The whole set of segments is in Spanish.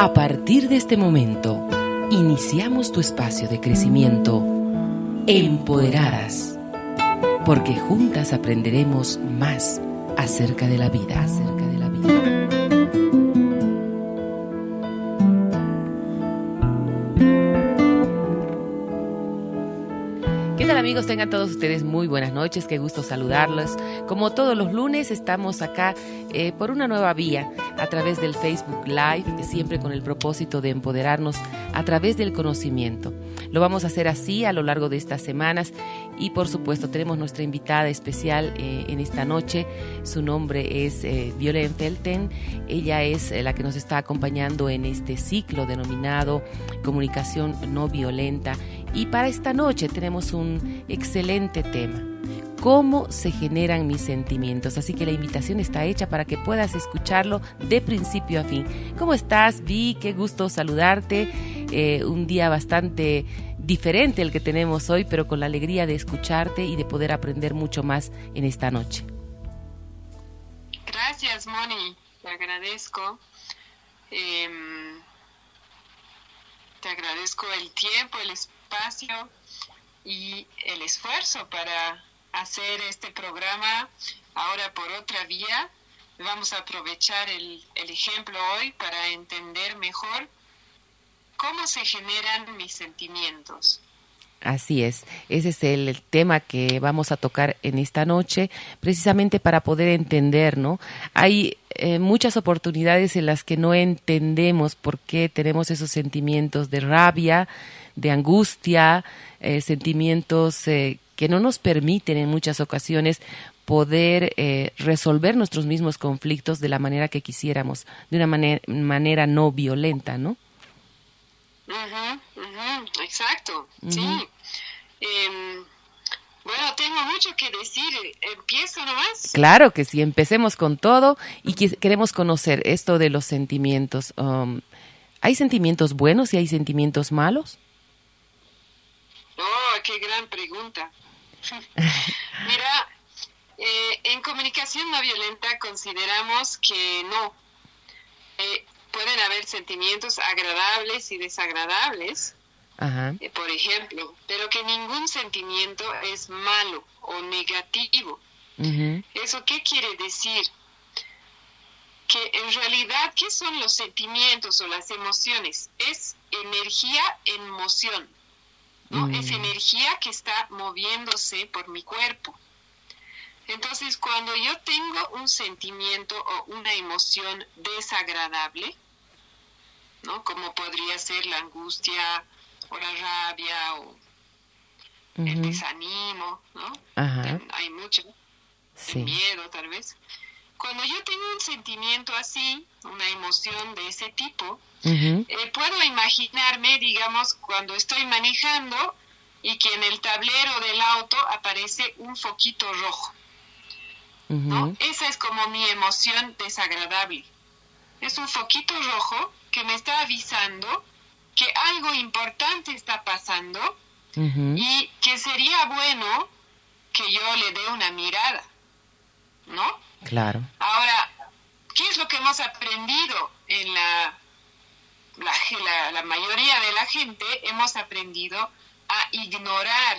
A partir de este momento, iniciamos tu espacio de crecimiento, Empoderadas, porque juntas aprenderemos más acerca de la vida. ¿Qué tal, amigos? Tengan todos ustedes muy buenas noches, qué gusto saludarlos. Como todos los lunes estamos acá por una nueva vía a través del Facebook Live, siempre con el propósito de empoderarnos a través del conocimiento. Lo vamos a hacer así a lo largo de estas semanas y por supuesto tenemos nuestra invitada especial en esta noche. Su nombre es Violén Felten. Ella es la que nos está acompañando en este ciclo denominado Comunicación No Violenta. Y para esta noche tenemos un excelente tema: ¿cómo se generan mis sentimientos? Así que la invitación está hecha para que puedas escucharlo de principio a fin. ¿Cómo estás, Vi? Qué gusto saludarte. Un día bastante diferente el que tenemos hoy, pero con la alegría de escucharte y de poder aprender mucho más en esta noche. Gracias, Moni. Te agradezco. Te agradezco el tiempo, el espacio y el esfuerzo para hacer este programa ahora por otra vía. Vamos a aprovechar el ejemplo hoy para entender mejor cómo se generan mis sentimientos. Así es, ese es el tema que vamos a tocar en esta noche, precisamente para poder entender, ¿no? Hay muchas oportunidades en las que no entendemos por qué tenemos esos sentimientos de rabia, de angustia, sentimientos que no nos permiten en muchas ocasiones poder resolver nuestros mismos conflictos de la manera que quisiéramos, de una manera no violenta, ¿no? Exacto, sí. Bueno, tengo mucho que decir. ¿Empiezo nomás? Claro que sí, empecemos con todo y queremos conocer esto de los sentimientos. ¿Hay sentimientos buenos y hay sentimientos malos? Oh, qué gran pregunta. Mira, en comunicación no violenta consideramos que no. Pueden haber sentimientos agradables y desagradables, por ejemplo, pero que ningún sentimiento es malo o negativo. ¿Eso qué quiere decir? Que en realidad, ¿qué son los sentimientos o las emociones? Es energía en moción, ¿no? Es energía que está moviéndose por mi cuerpo. Entonces, cuando yo tengo un sentimiento o una emoción desagradable, ¿no? Como podría ser la angustia o la rabia o el desanimo, ¿no? Hay mucho, sí. El miedo tal vez. Cuando yo tengo un sentimiento así, una emoción de ese tipo, puedo imaginarme, digamos, cuando estoy manejando y que en el tablero del auto aparece un foquito rojo, ¿no? Esa es como mi emoción desagradable. Es un foquito rojo que me está avisando que algo importante está pasando y que sería bueno que yo le dé una mirada, ¿no? Claro. Ahora, ¿qué es lo que hemos aprendido en la mayoría de la gente? Hemos aprendido a ignorar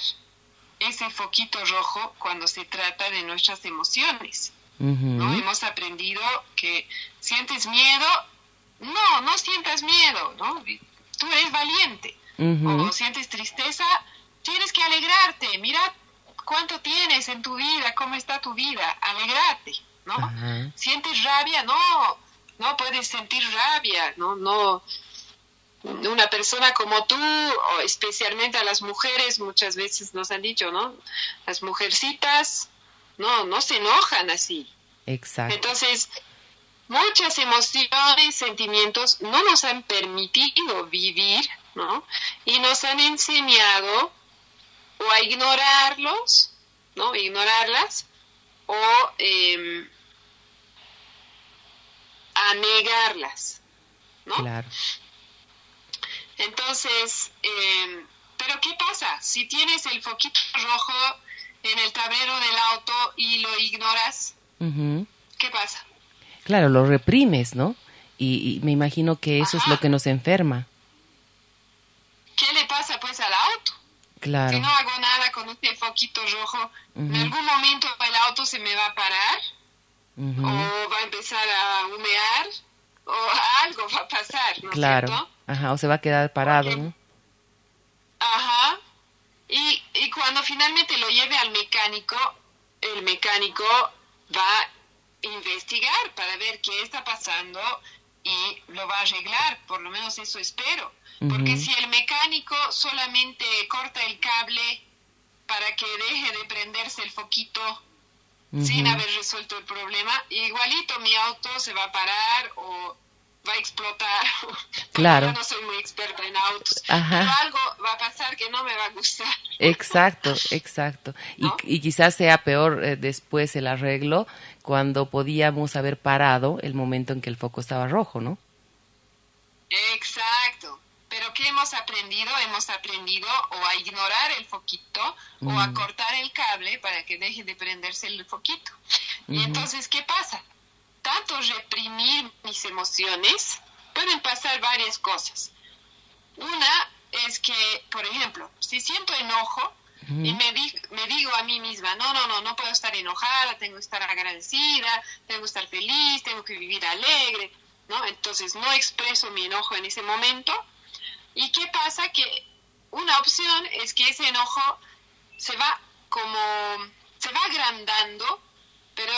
ese foquito rojo cuando se trata de nuestras emociones, ¿no? Hemos aprendido que sientes miedo, no sientas miedo, ¿no? Tú eres valiente. O sientes tristeza, tienes que alegrarte. Mira cuánto tienes en tu vida, cómo está tu vida, alegrate, ¿no? Sientes rabia, no puedes sentir rabia, no. Una persona como tú, o especialmente a las mujeres, muchas veces nos han dicho, ¿no? Las mujercitas no se enojan así. Exacto. Entonces, muchas emociones, sentimientos no nos han permitido vivir, ¿no? Y nos han enseñado o a ignorarlos, ¿no? Ignorarlas, o a negarlas, ¿no? Claro. Entonces, pero ¿qué pasa? Si tienes el foquito rojo en el tablero del auto y lo ignoras, ¿qué pasa? Claro, lo reprimes, ¿no? y me imagino que eso es Ajá. lo que nos enferma. ¿Qué le pasa pues al auto? Claro. Si no hago nada con este foquito rojo, en Ujú, algún momento el auto se me va a parar ujú. o va a empezar a humear o algo va a pasar, ¿no es Claro. cierto? Ajá, o se va a quedar parado, Porque, ¿no? ajá, y cuando finalmente lo lleve al mecánico, el mecánico va a investigar para ver qué está pasando y lo va a arreglar, por lo menos eso espero. Porque Ujú, si el mecánico solamente corta el cable para que deje de prenderse el foquito sin ujú. haber resuelto el problema, igualito mi auto se va a parar o va a explotar. Bueno, yo Claro. no soy muy experta en autos, pero Ajá. algo va a pasar que no me va a gustar, Exacto, exacto. ¿no? Y quizás sea peor después el arreglo cuando podíamos haber parado el momento en que el foco estaba rojo, ¿no? Exacto. Pero ¿qué hemos aprendido? Hemos aprendido o a ignorar el foquito o a Mm, cortar el cable para que deje de prenderse el foquito. Y ujú, entonces, ¿qué pasa? Tanto reprimir mis emociones, pueden pasar varias cosas. Una es que, por ejemplo, si siento enojo y ujú. me digo a mí misma, no puedo estar enojada, tengo que estar agradecida, tengo que estar feliz, tengo que vivir alegre, ¿no? Entonces no expreso mi enojo en ese momento. ¿Y qué pasa? Que una opción es que ese enojo se va como, se va agrandando, pero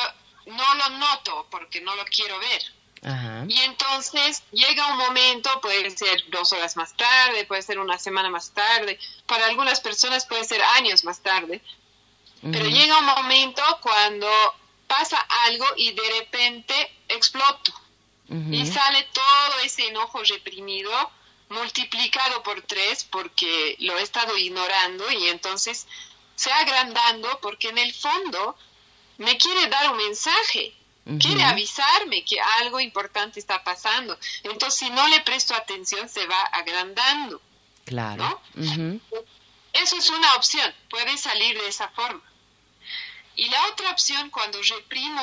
no lo noto porque no lo quiero ver. Ajá. Y entonces llega un momento, puede ser 2 horas más tarde, puede ser una semana más tarde, para algunas personas puede ser años más tarde, pero Ujú, llega un momento cuando pasa algo y de repente exploto y ujú. sale todo ese enojo reprimido multiplicado por 3 porque lo he estado ignorando y entonces se agrandando porque en el fondo me quiere dar un mensaje, quiere Ujú. avisarme que algo importante está pasando. Entonces, si no le presto atención, se va agrandando, Claro. ¿no? Ujú, Eso es una opción, puede salir de esa forma. Y la otra opción, cuando reprimo,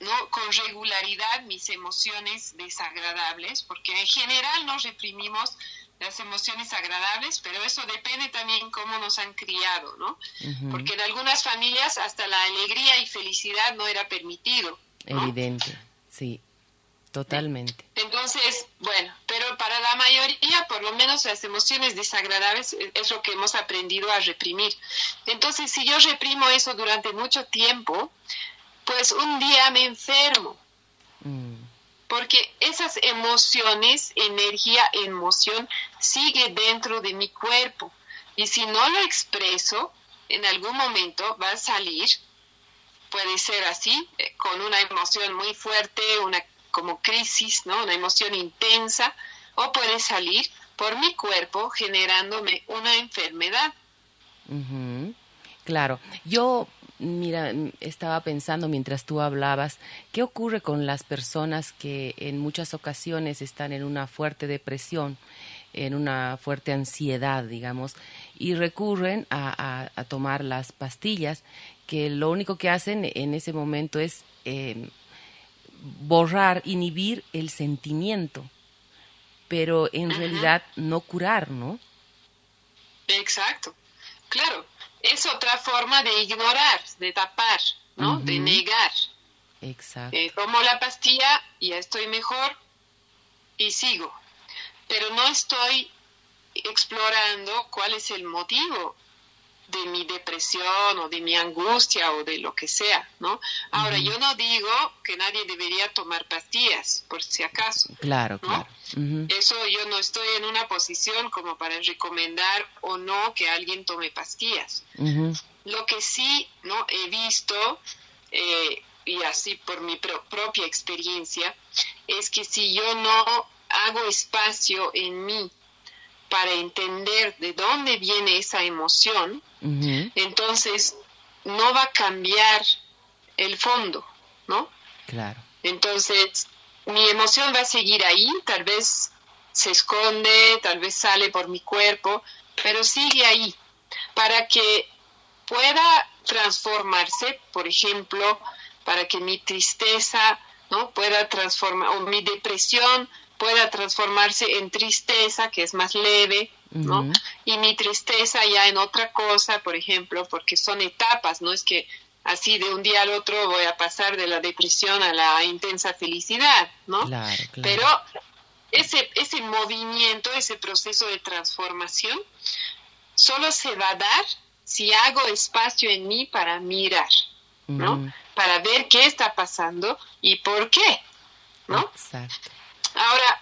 ¿no?, con regularidad mis emociones desagradables, porque en general nos reprimimos las emociones agradables, pero eso depende también cómo nos han criado, ¿no? ujú. Porque en algunas familias hasta la alegría y felicidad no era permitido, ¿no? Evidente. Sí, totalmente. Entonces, bueno, pero para la mayoría, por lo menos las emociones desagradables es lo que hemos aprendido a reprimir. Entonces, si yo reprimo eso durante mucho tiempo, pues un día me enfermo, Mm, porque esas emociones, energía, emoción, sigue dentro de mi cuerpo. Y si no lo expreso, en algún momento va a salir, puede ser así, con una emoción muy fuerte, una como crisis, ¿no? Una emoción intensa, o puede salir por mi cuerpo generándome una enfermedad. ujú. Claro. Yo, mira, estaba pensando mientras tú hablabas, ¿qué ocurre con las personas que en muchas ocasiones están en una fuerte depresión, en una fuerte ansiedad, digamos, y recurren a tomar las pastillas, que lo único que hacen en ese momento es borrar, inhibir el sentimiento, pero en Ujú. realidad no curar, ¿no? Exacto, claro. Es otra forma de ignorar, de tapar, ¿no? De Ujú, negar. exacto, Tomo la pastilla, ya estoy mejor y sigo, pero no estoy explorando cuál es el motivo de mi depresión o de mi angustia o de lo que sea, ¿no? Ahora, ujú, yo no digo que nadie debería tomar pastillas, por si acaso, claro, ¿no? claro. Ujú, Eso yo no estoy en una posición como para recomendar o no que alguien tome pastillas. ujú, Lo que sí, ¿no?, he visto, y así por mi propia experiencia, es que si yo no hago espacio en mí para entender de dónde viene esa emoción, ujú, entonces no va a cambiar el fondo, ¿no? claro. Entonces, mi emoción va a seguir ahí, tal vez se esconde, tal vez sale por mi cuerpo, pero sigue ahí, para que pueda transformarse, por ejemplo, para que mi tristeza ¿no? Pueda transformar, o mi depresión pueda transformarse en tristeza, que es más leve, ¿no? Ujú. Y mi tristeza ya en otra cosa, por ejemplo, porque son etapas, no es que así de un día al otro voy a pasar de la depresión a la intensa felicidad, ¿no? Claro, claro. Pero ese movimiento, ese proceso de transformación, solo se va a dar si hago espacio en mí para mirar, ¿no? Ujú. Para ver qué está pasando y por qué, ¿no? Exacto. Ahora,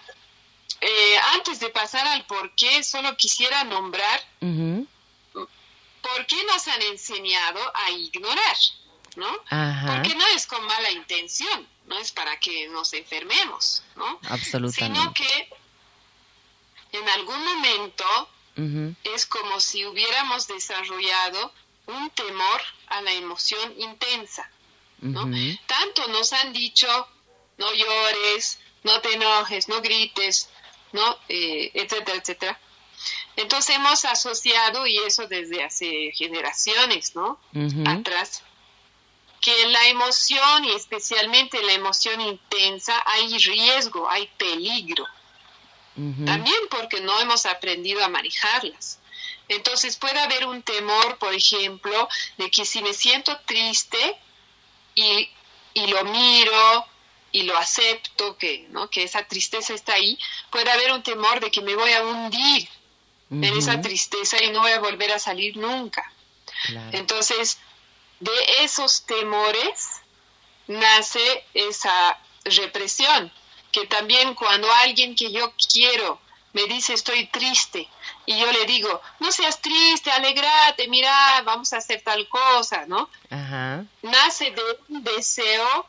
antes de pasar al por qué, solo quisiera nombrar Ujú. por qué nos han enseñado a ignorar, ¿no? Ajá. Porque no es con mala intención, no es para que nos enfermemos, ¿no? Absolutamente. Sino que en algún momento Ujú. es como si hubiéramos desarrollado un temor a la emoción intensa, ¿no? Ujú. Tanto nos han dicho, no llores, no te enojes, no grites, ¿no? Etcétera, etcétera. Entonces hemos asociado, y eso desde hace generaciones, ¿no? Ujú. Atrás, que en la emoción, y especialmente en la emoción intensa, hay riesgo, hay peligro. Ujú. También porque no hemos aprendido a manejarlas. Entonces puede haber un temor, por ejemplo, de que si me siento triste y lo miro y lo acepto, que, ¿no? que esa tristeza está ahí, puede haber un temor de que me voy a hundir en esa Ujú. tristeza y no voy a volver a salir nunca. Claro. Entonces, de esos temores nace esa represión, que también cuando alguien que yo quiero me dice estoy triste y yo le digo, no seas triste, alegrate, mira, vamos a hacer tal cosa, ¿no? Ajá. Nace de un deseo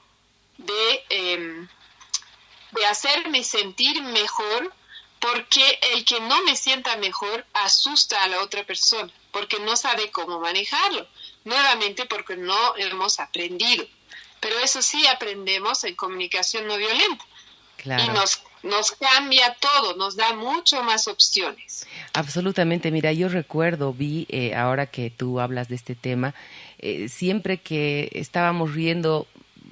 de hacerme sentir mejor, porque el que no me sienta mejor asusta a la otra persona, porque no sabe cómo manejarlo, nuevamente porque no hemos aprendido. Pero eso sí aprendemos en comunicación no violenta. Claro. Y nos cambia todo, nos da mucho más opciones. Absolutamente, mira, yo recuerdo, ahora que tú hablas de este tema, siempre que estábamos riendo,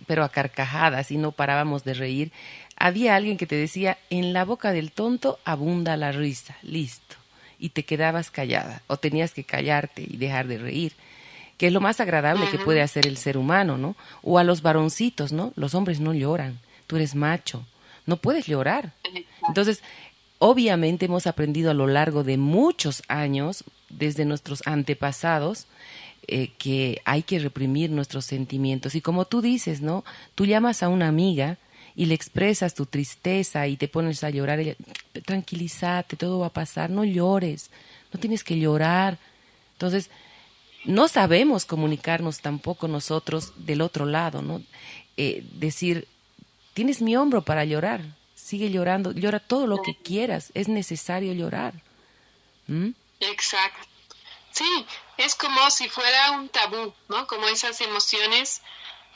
pero a carcajadas y no parábamos de reír, había alguien que te decía, en la boca del tonto abunda la risa, listo, y te quedabas callada, o tenías que callarte y dejar de reír, que es lo más agradable que puede hacer el ser humano, ¿no? O a los varoncitos, ¿no? Los hombres no lloran, tú eres macho, no puedes llorar. Entonces, obviamente hemos aprendido a lo largo de muchos años, desde nuestros antepasados, que hay que reprimir nuestros sentimientos. Y como tú dices, ¿no? Tú llamas a una amiga y le expresas tu tristeza y te pones a llorar. Ella, tranquilízate, todo va a pasar, no llores, no tienes que llorar. Entonces, no sabemos comunicarnos tampoco nosotros del otro lado, ¿no? Decir, tienes mi hombro para llorar, sigue llorando, llora todo lo que quieras, es necesario llorar. ¿Mm? Exacto. Sí, es como si fuera un tabú, ¿no? Como esas emociones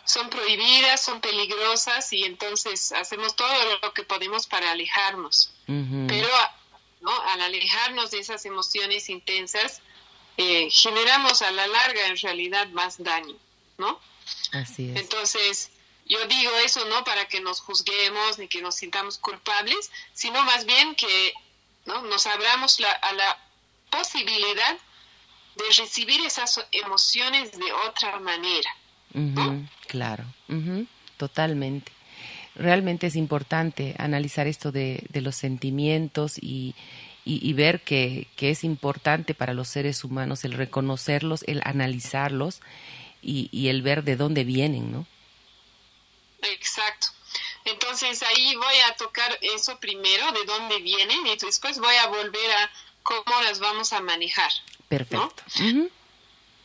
son prohibidas, son peligrosas y entonces hacemos todo lo que podemos para alejarnos. Uh-huh. Pero, ¿no? Al alejarnos de esas emociones intensas, generamos a la larga en realidad más daño, ¿no? Así es. Entonces, yo digo eso no para que nos juzguemos ni que nos sintamos culpables, sino más bien que, ¿no? Nos abramos a la posibilidad de recibir esas emociones de otra manera, ¿no? Uh-huh. Claro, uh-huh. Totalmente. Realmente es importante analizar esto de los sentimientos y ver que es importante para los seres humanos el reconocerlos, el analizarlos y el ver de dónde vienen, ¿no? Exacto. Entonces ahí voy a tocar eso primero, de dónde vienen, y después voy a volver a cómo las vamos a manejar. Perfecto. ¿No? Uh-huh.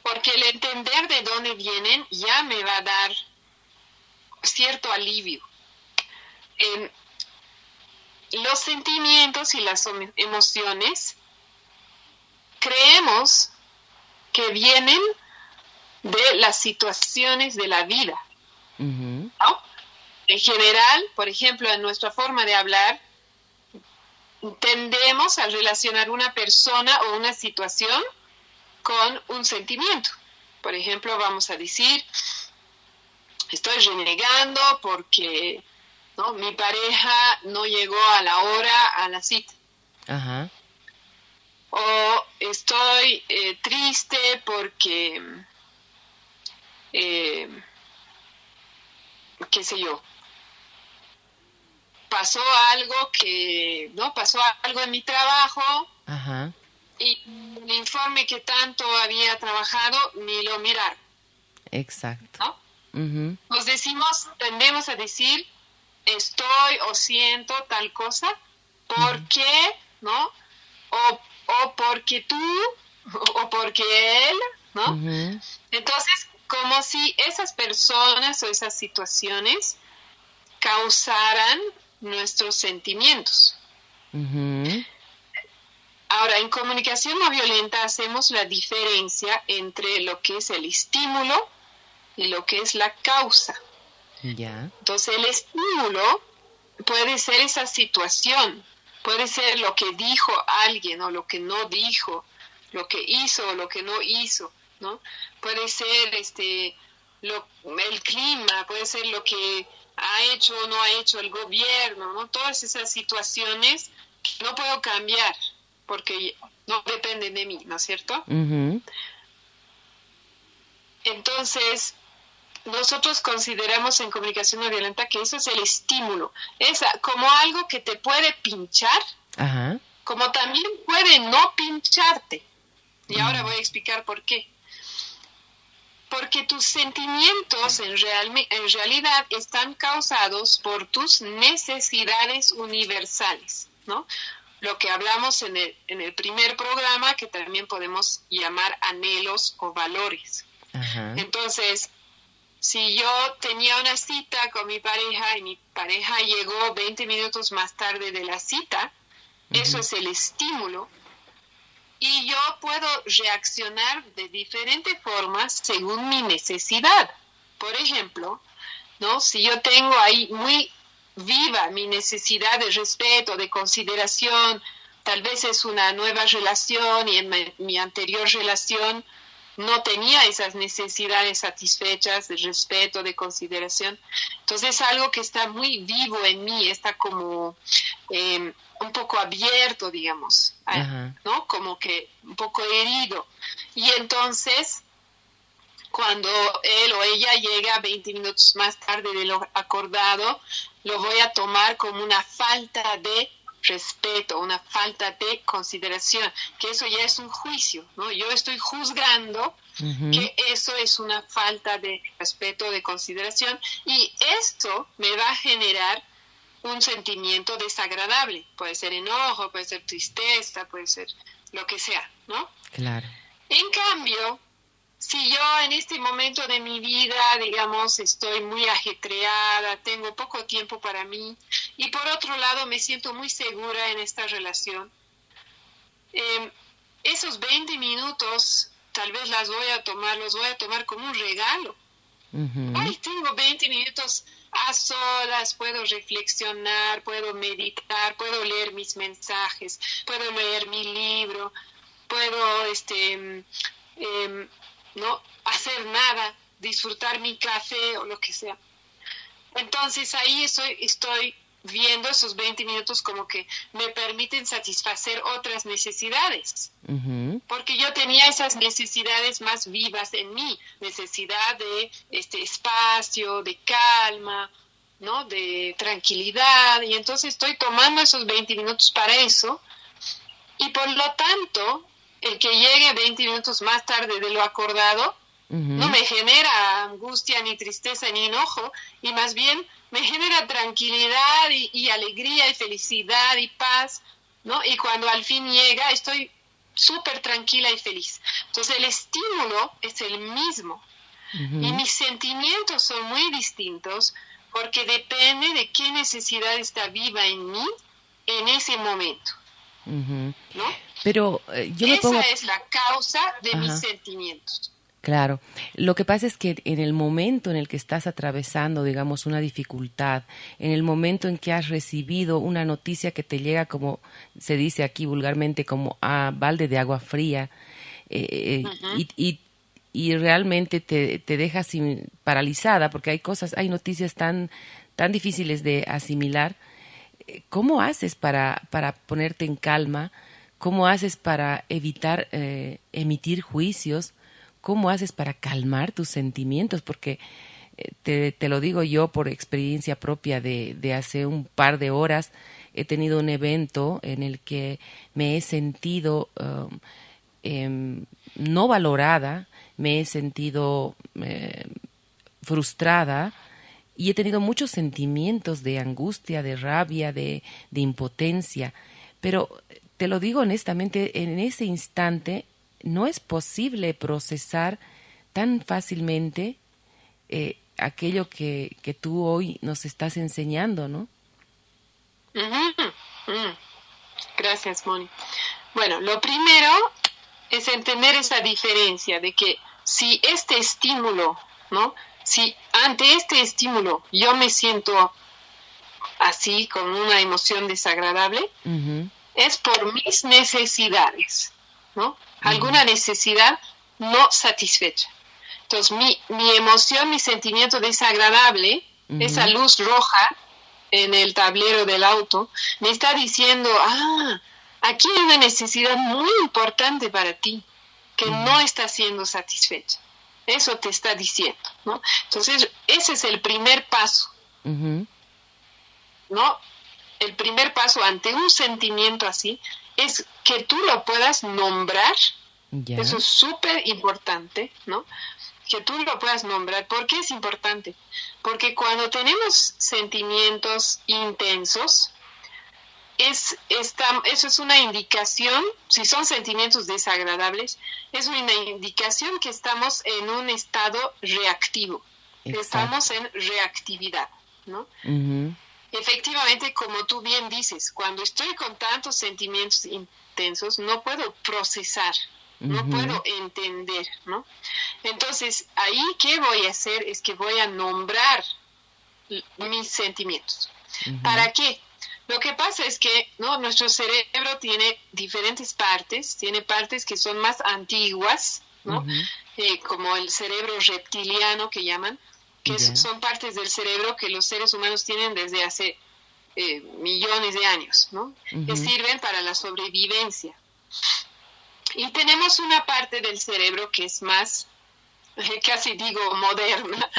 Porque el entender de dónde vienen ya me va a dar cierto alivio. Los sentimientos y las emociones creemos que vienen de las situaciones de la vida, uh-huh, ¿no? En general, por ejemplo, en nuestra forma de hablar, tendemos a relacionar una persona o una situación con un sentimiento. Por ejemplo, vamos a decir, estoy renegando porque ¿no? Mi pareja no llegó a la hora a la cita. Ajá. O estoy triste porque, qué sé yo, pasó algo en mi trabajo. Ajá. Y el informe que tanto había trabajado ni lo miraron, Exacto. ¿no? Uh-huh. Tendemos a decir, estoy o siento tal cosa, porque, ¿no? O porque tú, o porque él, ¿no? Uh-huh. Entonces, como si esas personas o esas situaciones causaran nuestros sentimientos. Uh-huh. Ahora, en comunicación no violenta hacemos la diferencia entre lo que es el estímulo y lo que es la causa. Ya. Entonces, el estímulo puede ser esa situación, puede ser lo que dijo alguien o lo que no dijo, lo que hizo o lo que no hizo, ¿no? Puede ser el clima, puede ser lo que ha hecho o no ha hecho el gobierno, ¿no? Todas esas situaciones que no puedo cambiar porque no dependen de mí, ¿no es cierto? Uh-huh. Entonces, nosotros consideramos en comunicación no violenta que eso es el estímulo, es como algo que te puede pinchar, Ajá. como también puede no pincharte. Y ahora voy a explicar por qué. Porque tus sentimientos en realidad están causados por tus necesidades universales, ¿no? Lo que hablamos en el primer programa, que también podemos llamar anhelos o valores. Ajá. Entonces, si yo tenía una cita con mi pareja y mi pareja llegó 20 minutos más tarde de la cita, uh-huh, eso es el estímulo, y yo puedo reaccionar de diferentes formas según mi necesidad. Por ejemplo, ¿no? Si yo tengo ahí muy viva mi necesidad de respeto, de consideración, tal vez es una nueva relación y en mi anterior relación no tenía esas necesidades satisfechas de respeto, de consideración. Entonces es algo que está muy vivo en mí, está como un poco abierto, digamos, ¿no? Como que un poco herido. Y entonces, cuando él o ella llega 20 minutos más tarde de lo acordado, lo voy a tomar como una falta de respeto, una falta de consideración, que eso ya es un juicio, ¿no? Yo estoy juzgando uh-huh, que eso es una falta de respeto, de consideración, y esto me va a generar un sentimiento desagradable. Puede ser enojo, puede ser tristeza, puede ser lo que sea, ¿no? Claro. En cambio, si yo en este momento de mi vida, digamos, estoy muy ajetreada, tengo poco tiempo para mí, y por otro lado me siento muy segura en esta relación, esos 20 minutos tal vez los voy a tomar como un regalo. Uh-huh. Ay, tengo 20 minutos a solas, puedo reflexionar, puedo meditar, puedo leer mis mensajes, puedo leer mi libro, puedo no hacer nada, disfrutar mi café o lo que sea. Entonces ahí estoy viendo esos 20 minutos como que me permiten satisfacer otras necesidades. Uh-huh. Porque yo tenía esas necesidades más vivas en mí, necesidad de espacio, de calma, ¿no? De tranquilidad, y entonces estoy tomando esos 20 minutos para eso, y por lo tanto, el que llegue 20 minutos más tarde de lo acordado, uh-huh, no me genera angustia, ni tristeza, ni enojo, y más bien me genera tranquilidad y alegría y felicidad y paz, ¿no? Y cuando al fin llega, estoy súper tranquila y feliz. Entonces el estímulo es el mismo, uh-huh, y mis sentimientos son muy distintos porque depende de qué necesidad está viva en mí en ese momento, uh-huh, ¿no? Pero esa es la causa de mis sentimientos. Claro, lo que pasa es que en el momento en el que estás atravesando, digamos, una dificultad, en el momento en que has recibido una noticia que te llega, como se dice aquí vulgarmente, como a balde de agua fría, uh-huh, y realmente te dejas paralizada, porque hay noticias tan tan difíciles de asimilar. ¿Cómo haces para ponerte en calma? ¿Cómo haces para evitar emitir juicios? ¿Cómo haces para calmar tus sentimientos? Porque te lo digo yo por experiencia propia de hace un par de horas. He tenido un evento en el que me he sentido no valorada, me he sentido frustrada y he tenido muchos sentimientos de angustia, de rabia, de impotencia. Pero te lo digo honestamente, en ese instante no es posible procesar tan fácilmente aquello que tú hoy nos estás enseñando, ¿no? Gracias, Moni. Bueno, lo primero es entender esa diferencia de que si este estímulo, ¿no? Si ante este estímulo yo me siento así, con una emoción desagradable, es por mis necesidades, ¿no? Alguna necesidad no satisfecha. Entonces, mi emoción, mi sentimiento desagradable, esa luz roja en el tablero del auto, me está diciendo, aquí hay una necesidad muy importante para ti, que no está siendo satisfecha. Eso te está diciendo, ¿no? Entonces, ese es el primer paso, ¿no? El primer paso ante un sentimiento así es que tú lo puedas nombrar. Yeah. Eso es súper importante, ¿no? Que tú lo puedas nombrar. ¿Por qué es importante? Porque cuando tenemos sentimientos intensos, eso es una indicación, si son sentimientos desagradables, es una indicación que estamos en un estado reactivo. Exacto. Estamos en reactividad, ¿no? Efectivamente, como tú bien dices, cuando estoy con tantos sentimientos intensos, no puedo procesar, no puedo entender, ¿no? Entonces, ahí, ¿qué voy a hacer? Es que voy a nombrar mis sentimientos. ¿Para qué? Lo que pasa es que, ¿no?, nuestro cerebro tiene diferentes partes, tiene partes que son más antiguas, ¿no? Como el cerebro reptiliano que llaman, que son partes del cerebro que los seres humanos tienen desde hace millones de años, ¿no? Que sirven para la sobrevivencia. Y tenemos una parte del cerebro que es más, casi digo moderna,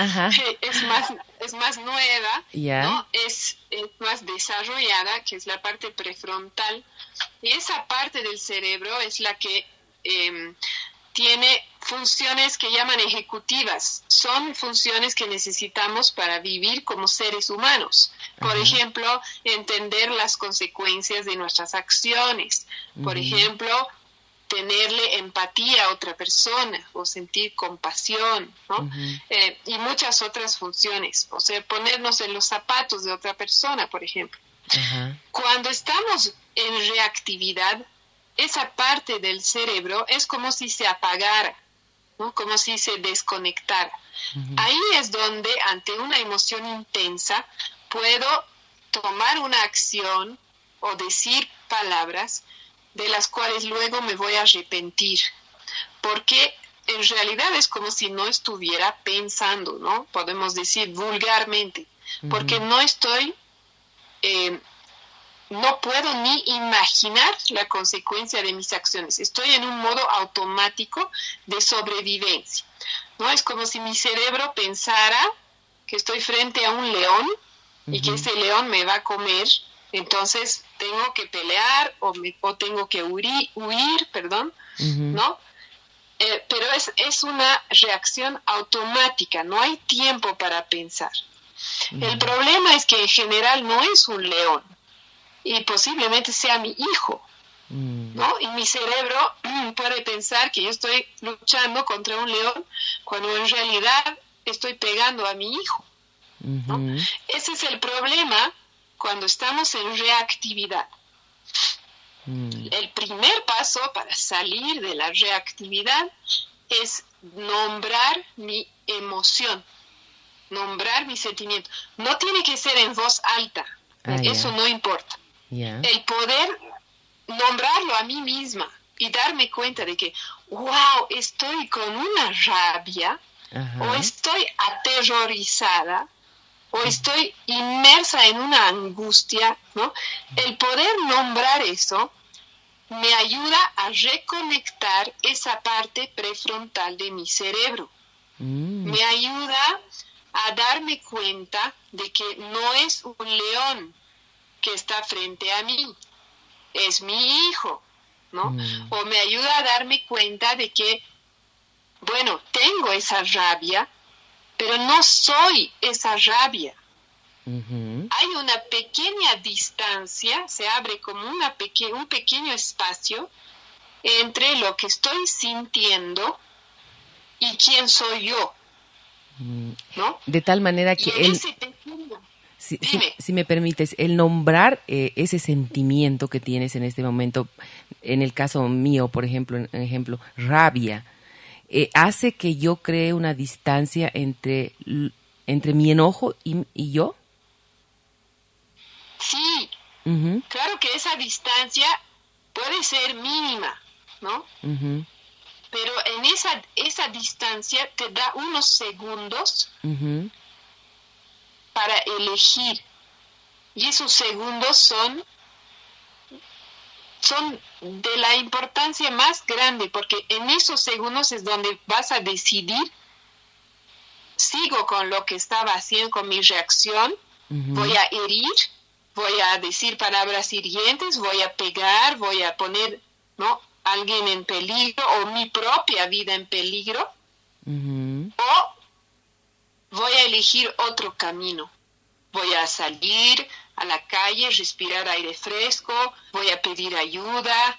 es más nueva, ¿no? Es más desarrollada, que es la parte prefrontal. Y esa parte del cerebro es la que tiene funciones que llaman ejecutivas. Son funciones que necesitamos para vivir como seres humanos. Por ejemplo, entender las consecuencias de nuestras acciones. Por ejemplo, tenerle empatía a otra persona o sentir compasión, ¿no? Y muchas otras funciones. O sea, ponernos en los zapatos de otra persona, por ejemplo. Cuando estamos en reactividad, esa parte del cerebro es como si se apagara, ¿no? Como si se desconectara. Ahí es donde, ante una emoción intensa, puedo tomar una acción o decir palabras de las cuales luego me voy a arrepentir, porque en realidad es como si no estuviera pensando, ¿no? Podemos decir vulgarmente, porque no estoy... no puedo ni imaginar la consecuencia de mis acciones. Estoy en un modo automático de sobrevivencia, ¿no? Es como si mi cerebro pensara que estoy frente a un león y que ese león me va a comer, entonces tengo que pelear o tengo que huir, ¿no? Pero es una reacción automática, no hay tiempo para pensar. El problema es que en general no es un león, y posiblemente sea mi hijo, ¿no? Y mi cerebro puede pensar que yo estoy luchando contra un león cuando en realidad estoy pegando a mi hijo, ¿no? Ese es el problema cuando estamos en reactividad. El primer paso para salir de la reactividad es nombrar mi emoción, nombrar mi sentimiento. No tiene que ser en voz alta, eso no importa. El poder nombrarlo a mí misma y darme cuenta de que, wow, estoy con una rabia o estoy aterrorizada o estoy inmersa en una angustia, ¿no? El poder nombrar eso me ayuda a reconectar esa parte prefrontal de mi cerebro. Me ayuda a darme cuenta de que no es un león que está frente a mí, es mi hijo, ¿no? O me ayuda a darme cuenta de que, bueno, tengo esa rabia, pero no soy esa rabia. Hay una pequeña distancia, se abre como un pequeño espacio entre lo que estoy sintiendo y quién soy yo, ¿no? De tal manera que si me permites, el nombrar ese sentimiento que tienes en este momento, en el caso mío, por ejemplo, rabia, hace que yo cree una distancia entre mi enojo y yo. Sí, claro que esa distancia puede ser mínima, ¿no? Pero en esa distancia te da unos segundos para elegir. Y esos segundos son de la importancia más grande, porque en esos segundos es donde vas a decidir, sigo con lo que estaba haciendo, con mi reacción, voy a herir, voy a decir palabras hirientes, voy a pegar, voy a poner, ¿no?, alguien en peligro o mi propia vida en peligro, o voy a elegir otro camino. Voy a salir a la calle, respirar aire fresco, voy a pedir ayuda,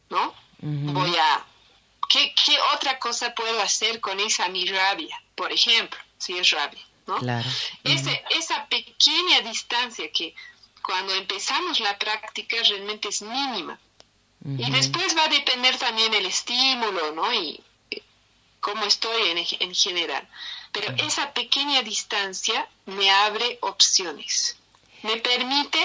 ¿no? Voy a... ¿Qué otra cosa puedo hacer con esa mi rabia, por ejemplo, si es rabia, ¿no? Claro. Esa pequeña distancia que cuando empezamos la práctica realmente es mínima. Y después va a depender también el estímulo, ¿no? Y cómo estoy en general. Pero esa pequeña distancia me abre opciones. Me permite,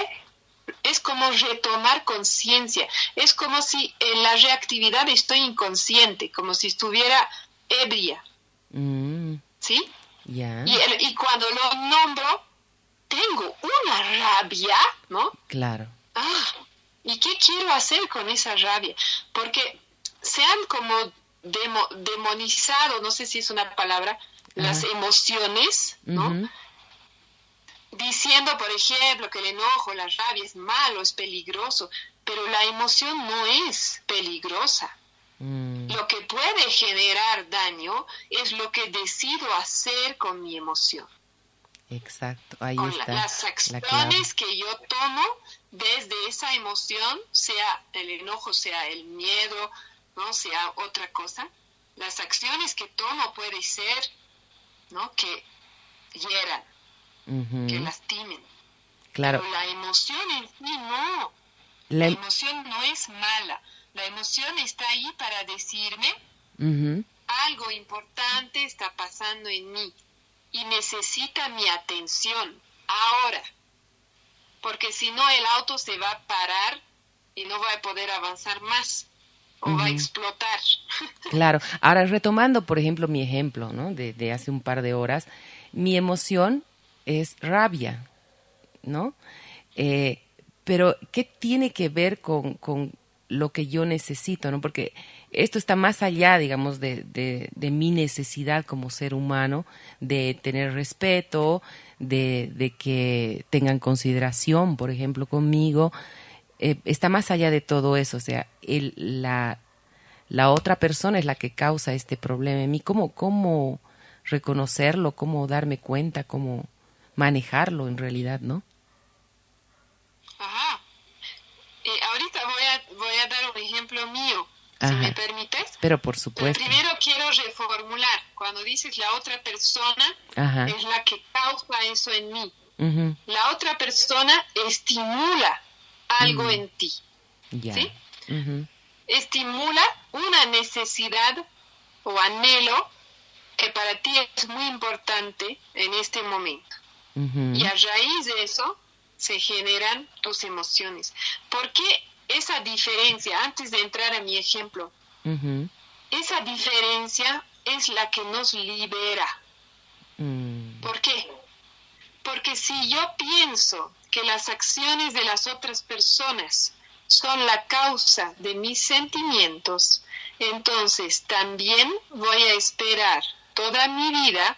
es como retomar conciencia. Es como si en la reactividad estoy inconsciente, como si estuviera ebria. ¿Sí? Yeah. Y cuando lo nombro, tengo una rabia, ¿no? Claro. ¿Y qué quiero hacer con esa rabia? Porque se han como demonizado, no sé si es una palabra, las emociones, ¿no? Diciendo, por ejemplo, que el enojo, la rabia es malo, es peligroso, pero la emoción no es peligrosa. Lo que puede generar daño es lo que decido hacer con mi emoción. Exacto, ahí con está las acciones que yo tomo desde esa emoción, sea el enojo, sea el miedo, no sea otra cosa. Las acciones que tomo puede ser, ¿no?, que hieran, que lastimen. Claro. Pero la emoción en sí no. La emoción no es mala. La emoción está ahí para decirme algo importante está pasando en mí y necesita mi atención ahora, porque si no el auto se va a parar y no va a poder avanzar más o va a explotar. Claro. Ahora, retomando, por ejemplo, mi ejemplo, ¿no?, de hace un par de horas, mi emoción es rabia, ¿no? Pero, ¿qué tiene que ver con lo que yo necesito, ¿no? Porque esto está más allá, digamos, de mi necesidad como ser humano, de tener respeto, de que tengan consideración, por ejemplo, conmigo. Está más allá de todo eso. O sea, la otra persona es la que causa este problema en mí. ¿Cómo reconocerlo? ¿Cómo darme cuenta? ¿Cómo manejarlo en realidad, no? Ajá. Ahorita voy a dar un ejemplo mío, si me permites. Pero por supuesto. Pero primero quiero reformular. Cuando dices la otra persona es la que causa eso en mí. La otra persona estimula algo en ti. ¿Sí? Estimula una necesidad o anhelo que para ti es muy importante en este momento. Y a raíz de eso se generan tus emociones. ¿Por qué esa diferencia? Antes de entrar a mi ejemplo, esa diferencia es la que nos libera. ¿Por qué? Porque si yo pienso que las acciones de las otras personas son la causa de mis sentimientos, entonces también voy a esperar toda mi vida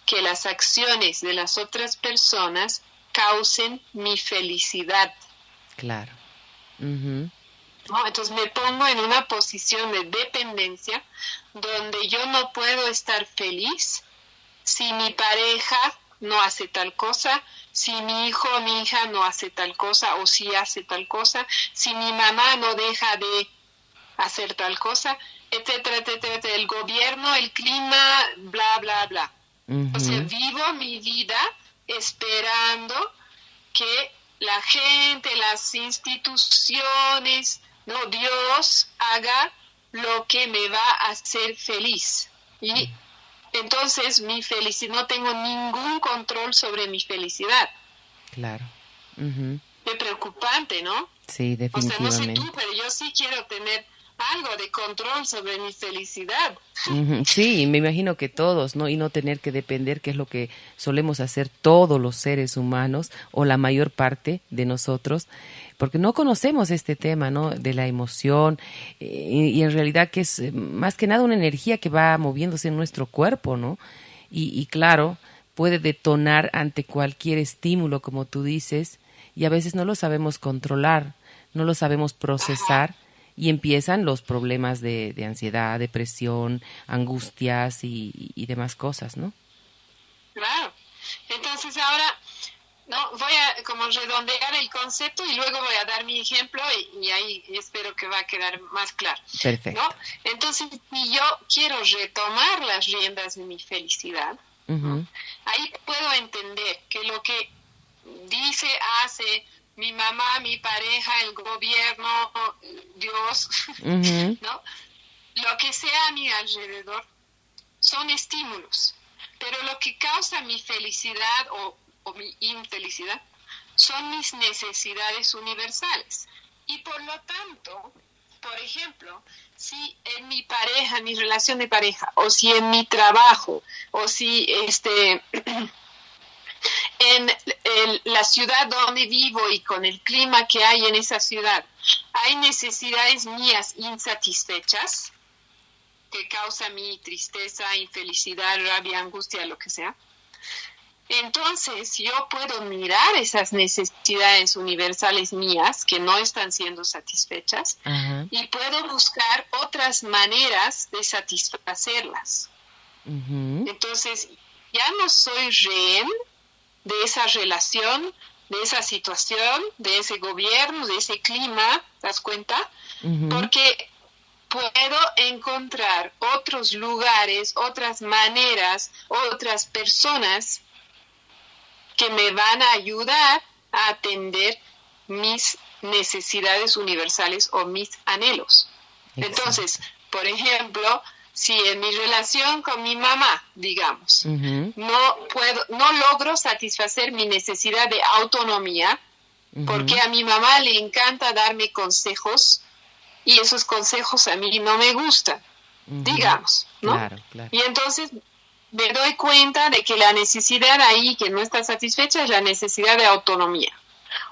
que las acciones de las otras personas causen mi felicidad. Claro. Uh-huh. ¿No? Entonces me pongo en una posición de dependencia donde yo no puedo estar feliz si mi pareja no hace tal cosa, si mi hijo o mi hija no hace tal cosa o si hace tal cosa, si mi mamá no deja de hacer tal cosa, etcétera, etcétera, etcétera. El gobierno, el clima, bla, bla, bla. Uh-huh. O sea, vivo mi vida esperando que la gente, las instituciones, no, Dios haga lo que me va a hacer feliz. Y entonces mi felicidad, no tengo ningún control sobre mi felicidad. Claro. Uh-huh. Es preocupante, ¿no? Sí, definitivamente. O sea, no sé tú, pero yo sí quiero tener algo de control sobre mi felicidad. Uh-huh. Sí, me imagino que todos, ¿no? Y no tener que depender, que es lo que solemos hacer todos los seres humanos o la mayor parte de nosotros, porque no conocemos este tema, ¿no? De la emoción y en realidad que es más que nada una energía que va moviéndose en nuestro cuerpo, ¿no? Y claro, puede detonar ante cualquier estímulo, como tú dices, y a veces no lo sabemos controlar, no lo sabemos procesar. Y empiezan los problemas de ansiedad, depresión, angustias y demás cosas, ¿no? Claro. Entonces ahora no voy a como redondear el concepto y luego voy a dar mi ejemplo y ahí espero que va a quedar más claro. Perfecto. ¿No? Entonces, si yo quiero retomar las riendas de mi felicidad, uh-huh, ¿no? Ahí puedo entender que lo que dice, hace mi mamá, mi pareja, el gobierno, Dios, uh-huh, ¿no? Lo que sea a mi alrededor son estímulos, pero lo que causa mi felicidad o mi infelicidad son mis necesidades universales. Y por lo tanto, por ejemplo, si en mi pareja, mi relación de pareja, o si en mi trabajo, o si en la ciudad donde vivo y con el clima que hay en esa ciudad, hay necesidades mías insatisfechas que causan mi tristeza, infelicidad, rabia, angustia, lo que sea. Entonces yo puedo mirar esas necesidades universales mías que no están siendo satisfechas, uh-huh, y puedo buscar otras maneras de satisfacerlas. Uh-huh. Entonces ya no soy rehén de esa relación, de esa situación, de ese gobierno, de ese clima, ¿te das cuenta? Uh-huh. Porque puedo encontrar otros lugares, otras maneras, otras personas que me van a ayudar a atender mis necesidades universales o mis anhelos. Exacto. Entonces, por ejemplo, si en mi relación con mi mamá, digamos, uh-huh, no logro satisfacer mi necesidad de autonomía, uh-huh, porque a mi mamá le encanta darme consejos y esos consejos a mí no me gustan, uh-huh, digamos, ¿no? Claro, claro. Y entonces me doy cuenta de que la necesidad ahí que no está satisfecha es la necesidad de autonomía,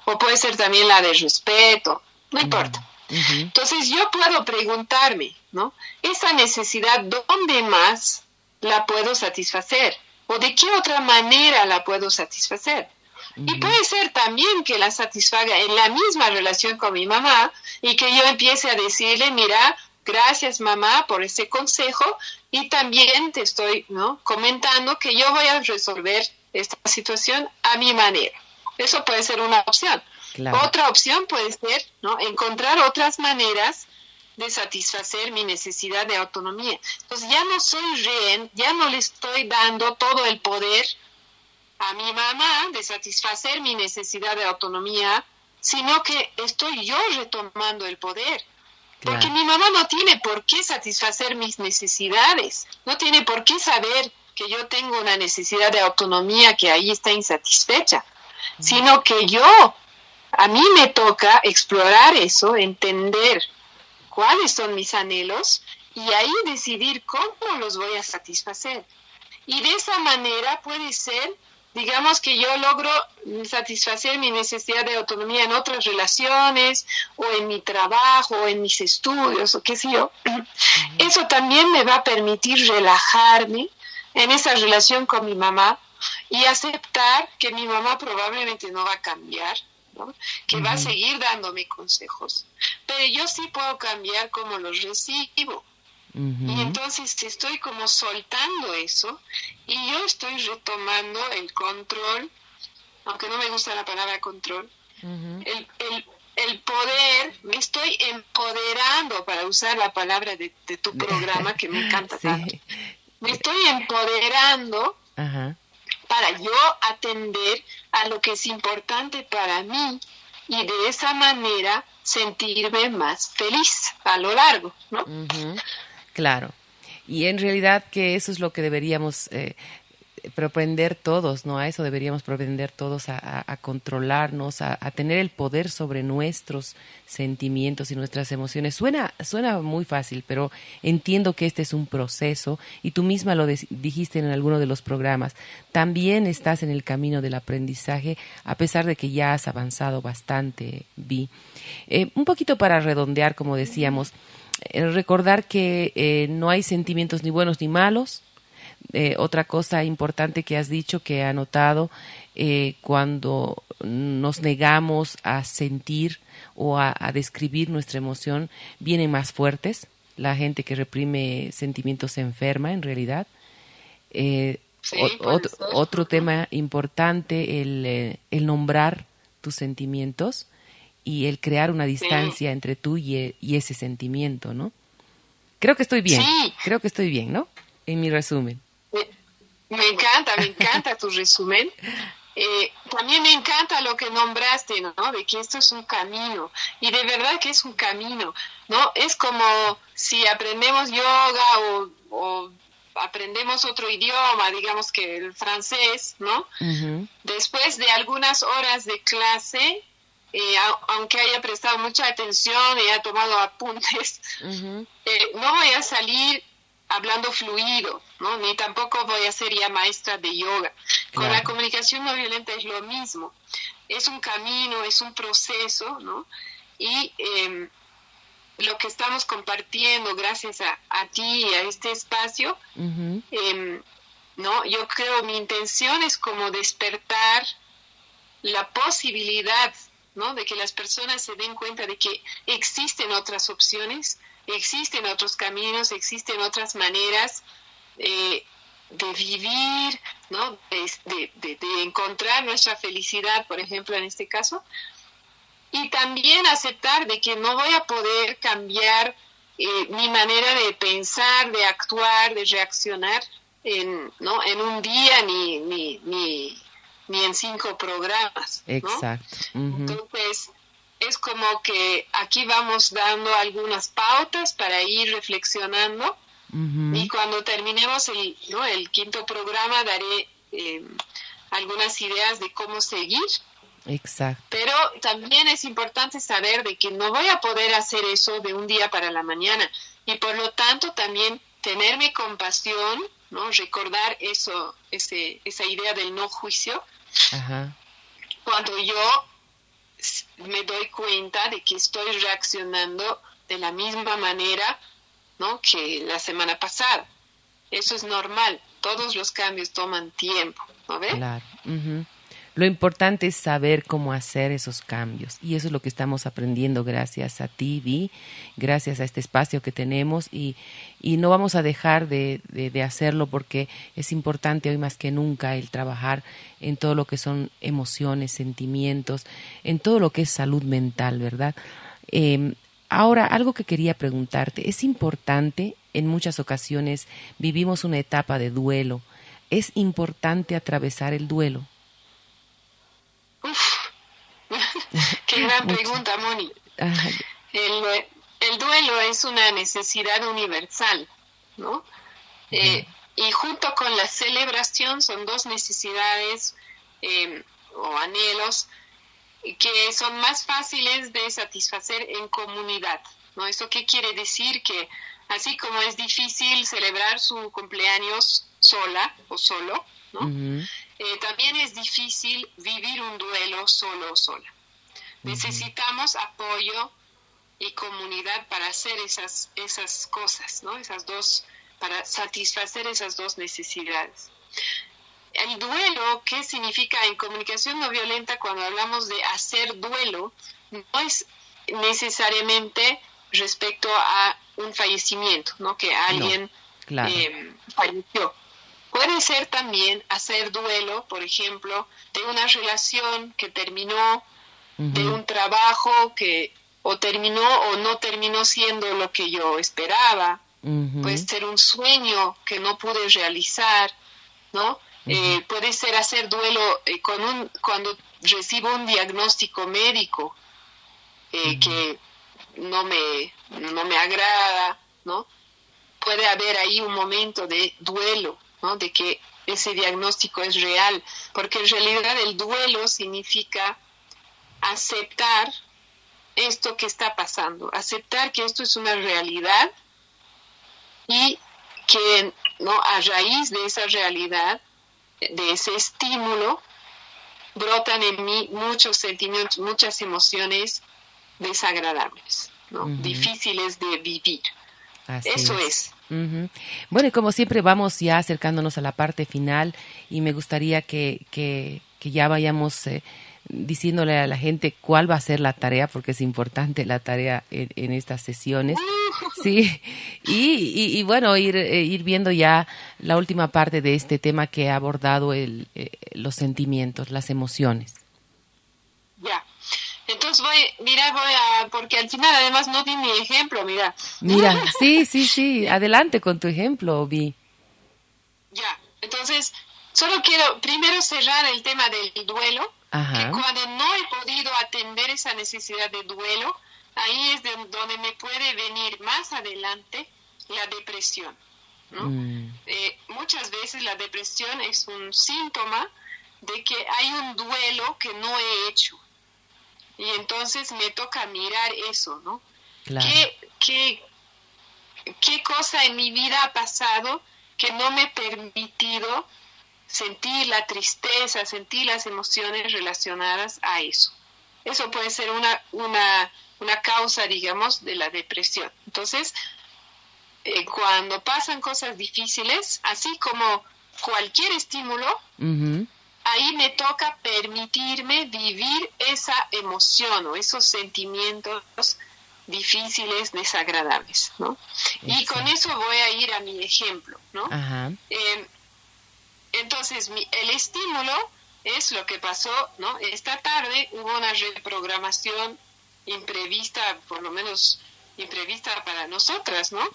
o puede ser también la de respeto, no importa. Uh-huh. Entonces yo puedo preguntarme, ¿no? Esa necesidad, ¿dónde más la puedo satisfacer? ¿O de qué otra manera la puedo satisfacer? Uh-huh. Y puede ser también que la satisfaga en la misma relación con mi mamá y que yo empiece a decirle, mira, gracias mamá por ese consejo y también te estoy, ¿no?, comentando que yo voy a resolver esta situación a mi manera. Eso puede ser una opción. Claro. Otra opción puede ser, ¿no?, encontrar otras maneras de satisfacer mi necesidad de autonomía. Entonces ya no soy rehén, ya no le estoy dando todo el poder a mi mamá de satisfacer mi necesidad de autonomía, sino que estoy yo retomando el poder. Claro. Porque mi mamá no tiene por qué satisfacer mis necesidades, no tiene por qué saber que yo tengo una necesidad de autonomía que ahí está insatisfecha, sino que a mí me toca explorar eso, entender cuáles son mis anhelos y ahí decidir cómo los voy a satisfacer. Y de esa manera puede ser digamos que yo logro satisfacer mi necesidad de autonomía en otras relaciones, o en mi trabajo, o en mis estudios, o qué sé yo, eso también me va a permitir relajarme en esa relación con mi mamá y aceptar que mi mamá probablemente no va a cambiar, ¿no? Que va a seguir dándome consejos, pero yo sí puedo cambiar cómo los recibo. Y entonces estoy como soltando eso y yo estoy retomando el control, aunque no me gusta la palabra control, el poder, me estoy empoderando, para usar la palabra de tu programa que me encanta tanto. Me estoy empoderando para yo atender a lo que es importante para mí y de esa manera sentirme más feliz a lo largo, ¿no? Claro. Y en realidad que eso es lo que deberíamos propender todos, ¿no? A eso deberíamos propender todos, a controlarnos, a tener el poder sobre nuestros sentimientos y nuestras emociones. Suena muy fácil, pero entiendo que este es un proceso y tú misma lo dijiste en alguno de los programas. También estás en el camino del aprendizaje, a pesar de que ya has avanzado bastante, Vi. Un poquito para redondear, como decíamos, recordar que no hay sentimientos ni buenos ni malos. Otra cosa importante que has dicho, que he anotado, cuando nos negamos a sentir o a describir nuestra emoción, vienen más fuertes. La gente que reprime sentimientos se enferma, en realidad. Otro tema importante, el nombrar tus sentimientos y el crear una distancia entre tú y ese sentimiento, ¿no? Creo que estoy bien, ¿no? En mi resumen. Me encanta tu resumen. También me encanta lo que nombraste, ¿no? De que esto es un camino. Y de verdad que es un camino, ¿no? Es como si aprendemos yoga o aprendemos otro idioma, digamos que el francés, ¿no? Después de algunas horas de clase, aunque haya prestado mucha atención y haya tomado apuntes, no voy a salir hablando fluido, ¿no? Ni tampoco voy a ser ya maestra de yoga. Claro. Con la comunicación no violenta es lo mismo. Es un camino, es un proceso, ¿no? Y lo que estamos compartiendo gracias a ti y a este espacio, ¿no? Yo creo mi intención es como despertar la posibilidad, ¿no? De que las personas se den cuenta de que existen otras opciones, existen otros caminos, existen otras maneras de vivir, ¿no? De encontrar nuestra felicidad, por ejemplo, en este caso. Y también aceptar de que no voy a poder cambiar mi manera de pensar, de actuar, de reaccionar ¿no? En un día ni en 5 programas, ¿no? Exacto. Entonces, es como que aquí vamos dando algunas pautas para ir reflexionando y cuando terminemos el 5º programa daré algunas ideas de cómo seguir. Exacto. Pero también es importante saber de que no voy a poder hacer eso de un día para la mañana y por lo tanto también tenerme compasión, ¿no? Recordar esa idea del no juicio. Cuando yo me doy cuenta de que estoy reaccionando de la misma manera, ¿no? Que la semana pasada. Eso es normal. Todos los cambios toman tiempo, ¿no ves? Claro. Lo importante es saber cómo hacer esos cambios y eso es lo que estamos aprendiendo gracias a ti, Vi, gracias a este espacio que tenemos y no vamos a dejar de hacerlo porque es importante hoy más que nunca el trabajar en todo lo que son emociones, sentimientos, en todo lo que es salud mental, ¿verdad? Ahora, algo que quería preguntarte, es importante, en muchas ocasiones vivimos una etapa de duelo, ¿es importante atravesar el duelo? Qué gran pregunta, Moni. El duelo es una necesidad universal, ¿no? Y junto con la celebración son 2 necesidades o anhelos que son más fáciles de satisfacer en comunidad, ¿no? ¿Eso qué quiere decir? Que así como es difícil celebrar su cumpleaños sola o solo, ¿no? también es difícil vivir un duelo solo o sola. Necesitamos apoyo y comunidad para hacer esas cosas, ¿no? Para satisfacer esas dos necesidades. El duelo, ¿qué significa en comunicación no violenta cuando hablamos de hacer duelo? No es necesariamente respecto a un fallecimiento, ¿no? Que alguien falleció. Puede ser también hacer duelo, por ejemplo, de una relación que terminó, de un trabajo que o terminó o no terminó siendo lo que yo esperaba. Puede ser un sueño que no pude realizar, ¿no? Puede ser hacer duelo cuando recibo un diagnóstico médico que no me agrada, ¿no? Puede haber ahí un momento de duelo, ¿no? De que ese diagnóstico es real, porque en realidad el duelo significa aceptar esto que está pasando, aceptar que esto es una realidad y que, ¿no?, a raíz de esa realidad, de ese estímulo, brotan en mí muchos sentimientos, muchas emociones desagradables, ¿no? Difíciles de vivir. Eso es. Bueno, y como siempre vamos ya acercándonos a la parte final y me gustaría que ya vayamos diciéndole a la gente cuál va a ser la tarea, porque es importante la tarea en estas sesiones. Sí, y bueno, ir viendo ya la última parte de este tema que ha abordado los sentimientos, las emociones. Ya. Entonces porque al final además no di mi ejemplo, mira. Mira, sí, adelante con tu ejemplo, Vi. Ya, entonces solo quiero primero cerrar el tema del duelo. Que cuando no he podido atender esa necesidad de duelo, ahí es donde me puede venir más adelante la depresión, ¿no? Muchas veces la depresión es un síntoma de que hay un duelo que no he hecho. Y entonces me toca mirar eso, ¿no? Claro. ¿Qué cosa en mi vida ha pasado que no me ha permitido sentir la tristeza, sentir las emociones relacionadas a eso? Eso puede ser una causa, digamos, de la depresión. Entonces, cuando pasan cosas difíciles, así como cualquier estímulo, ahí me toca permitirme vivir esa emoción o esos sentimientos difíciles, desagradables, ¿no? Y con eso voy a ir a mi ejemplo, ¿no? Entonces, el estímulo es lo que pasó, ¿no? Esta tarde hubo una reprogramación imprevista, por lo menos imprevista para nosotras, ¿no?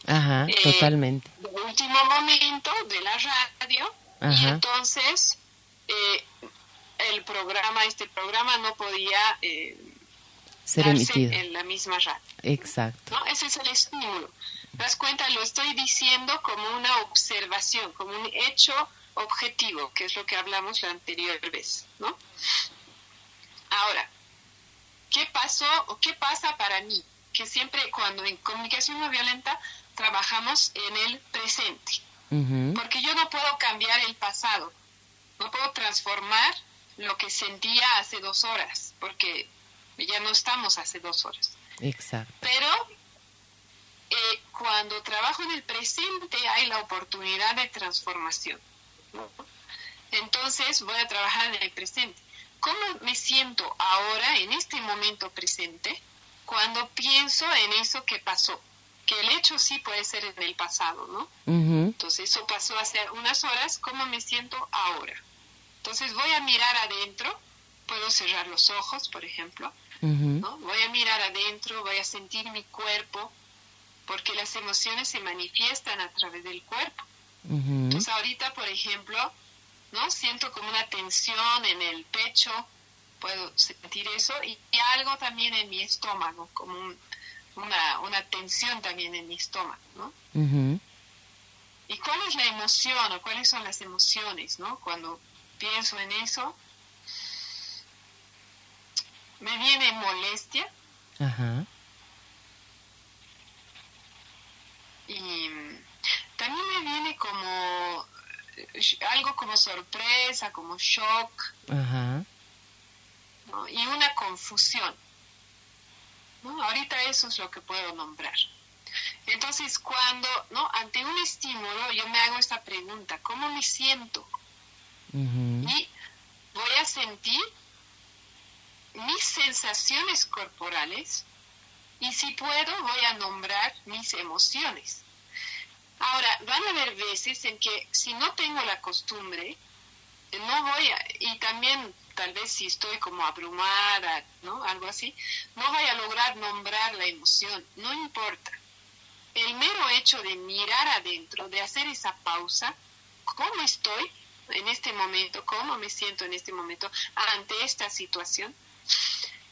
Totalmente. De último momento de la radio, y entonces este programa no podía ser darse emitido en la misma radio. Exacto. ¿No? Ese es el estímulo. ¿Te das cuenta? Lo estoy diciendo como una observación, como un hecho objetivo, que es lo que hablamos la anterior vez, ¿no? Ahora, ¿qué pasó o qué pasa para mí? Que siempre cuando en comunicación no violenta trabajamos en el presente, porque yo no puedo cambiar el pasado, no puedo transformar lo que sentía hace 2 horas, porque ya no estamos hace 2 horas. Exacto. Pero cuando trabajo en el presente hay la oportunidad de transformación, ¿no? Entonces voy a trabajar en el presente. ¿Cómo me siento ahora, en este momento presente, cuando pienso en eso que pasó? Que el hecho sí puede ser en el pasado, ¿no? Entonces eso pasó hace unas horas, ¿cómo me siento ahora? Entonces voy a mirar adentro, puedo cerrar los ojos, por ejemplo, ¿no? Voy a mirar adentro, voy a sentir mi cuerpo, porque las emociones se manifiestan a través del cuerpo. Entonces ahorita, por ejemplo, ¿no? Siento como una tensión en el pecho, puedo sentir eso, y algo también en mi estómago, como una tensión también en mi estómago, ¿no? ¿Y cuál es la emoción o cuáles son las emociones, ¿no? Cuando pienso en eso, me viene molestia. Y también me viene como algo como sorpresa, como shock, Ajá. ¿no? Y una confusión, ¿no? Ahorita eso es lo que puedo nombrar. Entonces, cuando, ¿no? Ante un estímulo, yo me hago esta pregunta: ¿cómo me siento? Uh-huh. Y voy a sentir mis sensaciones corporales, y si puedo, voy a nombrar mis emociones. Ahora, van a haber veces en que si no tengo la costumbre, no voy a, y también tal vez si estoy como abrumada, ¿no? Algo así, no voy a lograr nombrar la emoción. No importa. El mero hecho de mirar adentro, de hacer esa pausa, ¿cómo estoy en este momento? ¿Cómo me siento en este momento ante esta situación?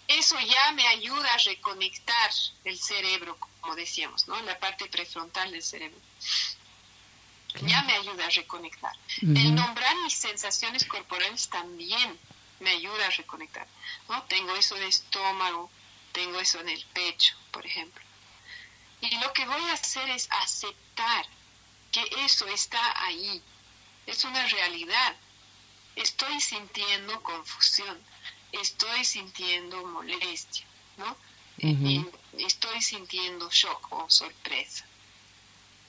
Eso ya me ayuda a reconectar el cerebro, como decíamos, ¿no? La parte prefrontal del cerebro. Ya me ayuda a reconectar. Uh-huh. El nombrar mis sensaciones corporales también me ayuda a reconectar, ¿no? Tengo eso en el estómago, tengo eso en el pecho, por ejemplo. Y lo que voy a hacer es aceptar que eso está ahí. Es una realidad. Estoy sintiendo confusión. Estoy sintiendo molestia, ¿no? Uh-huh. Estoy sintiendo shock o sorpresa.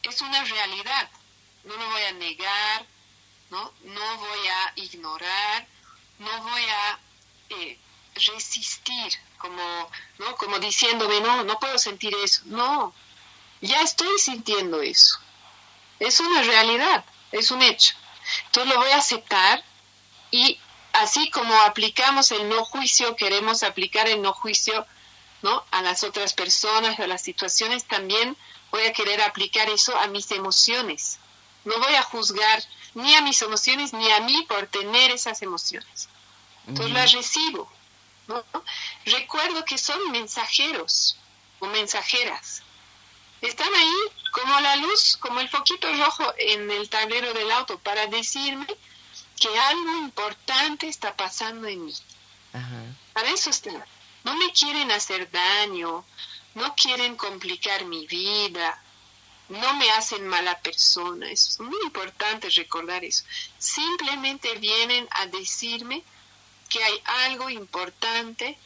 Es una realidad. No lo voy a negar, ¿no? No voy a ignorar, no voy a resistir, como, ¿no? Como diciéndome, no puedo sentir eso. No, ya estoy sintiendo eso. Es una realidad, es un hecho. Entonces lo voy a aceptar, y así como aplicamos el no juicio, queremos aplicar el no juicio, ¿no? A las otras personas, a las situaciones, también voy a querer aplicar eso a mis emociones. No voy a juzgar ni a mis emociones ni a mí por tener esas emociones. Entonces las recibo, ¿no? Recuerdo que son mensajeros o mensajeras. Están ahí como la luz, como el foquito rojo en el tablero del auto, para decirme que algo importante está pasando en mí. Ajá. Para eso están. No me quieren hacer daño, no quieren complicar mi vida, no me hacen mala persona. Es muy importante recordar eso. Simplemente vienen a decirme que hay algo importante